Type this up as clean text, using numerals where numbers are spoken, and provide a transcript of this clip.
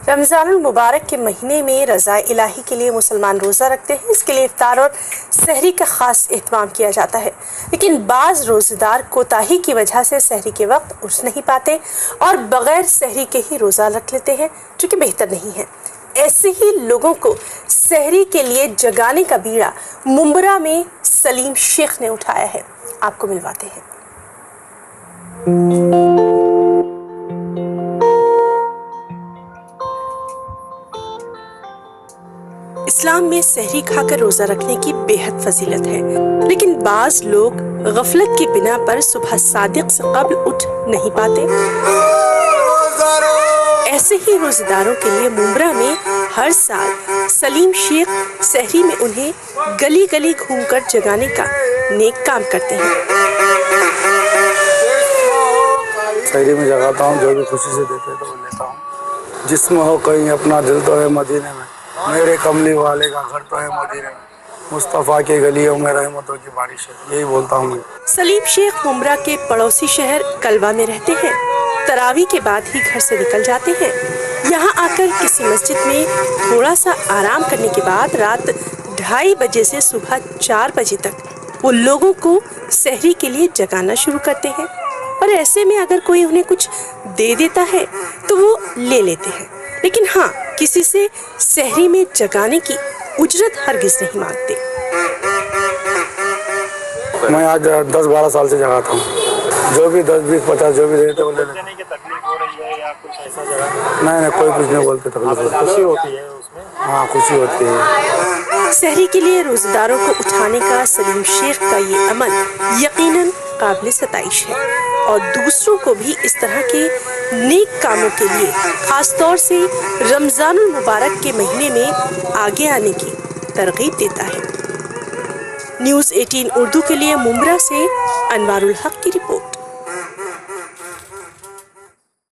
رمضان المبارک کے مہینے میں رضا الہی کے لیے مسلمان روزہ رکھتے ہیں۔ اس کے لیے افطار اور سحری کا خاص اہتمام کیا جاتا ہے، لیکن بعض روزہ دار کوتاہی کی وجہ سے سحری کے وقت اٹھ نہیں پاتے اور بغیر سحری کے ہی روزہ رکھ لیتے ہیں، جو کہ بہتر نہیں ہے۔ ایسے ہی لوگوں کو سحری کے لیے جگانے کا بیڑا ممبرا میں سلیم شیخ نے اٹھایا ہے، آپ کو ملواتے ہیں۔ اسلام میں سحری کھا کر روزہ رکھنے کی بے حد فضیلت ہے، لیکن بعض لوگ غفلت کی بنا پر صبح صادق سے قبل اٹھ نہیں پاتے۔ ایسے ہی روزہ داروں کے لیے ممبرا میں ہر سال سلیم شیخ سحری میں انہیں گلی گلی گھوم کر جگانے کا نیک کام کرتے ہیں۔ سحری میں جگاتا ہوں، جو بھی خوشی سے دیتے تو وہ لیتا ہوں۔ جسم ہو کہیں اپنا دل تو ہے مدینے میں، میرے کملی والے کا گھر تو ہے مدینے میں، مصطفیٰ کی گلیوں میں رحمتوں کی بارش ہے، یہی بولتا ہوں میں۔ سلیم شیخ ممبرا کے پڑوسی شہر کلوا میں رہتے ہیں۔ تراویح کے بعد ہی گھر سے نکل جاتے ہیں۔ یہاں آ کر کسی مسجد میں تھوڑا سا آرام کرنے کے بعد رات 2:30 بجے سے صبح 4 بجے تک وہ لوگوں کو سحری کے لیے جگانا شروع کرتے ہیں، اور ایسے میں اگر کوئی انہیں کچھ دے دیتا ہے تو وہ لے لیتے ہیں، لیکن ہاں کسی سے سحری میں جگانے کی اجرت ہرگز نہیں مانگتے۔ میں آج 10-12 سال سے جگاتا ہوں، جو بھی 10-20-50 جو بھی دیتے وہ لے لیتے۔ نہیں کوئی کچھ نہیں بولتے، تکلیف ہوتی ہے، خوشی ہوتی ہے اس میں، ہاں خوشی ہوتی ہے۔ سحری کے لیے روزہ داروں کو اٹھانے کا سلیم شیخ کا یہ عمل یقیناً قابل ستائش ہے، اور دوسروں کو بھی اس طرح کے نیک کاموں کے لیے خاص طور سے رمضان المبارک کے مہینے میں آگے آنے کی ترغیب دیتا ہے۔ نیوز 18 اردو کے لیے ممبرا سے انوار الحق کی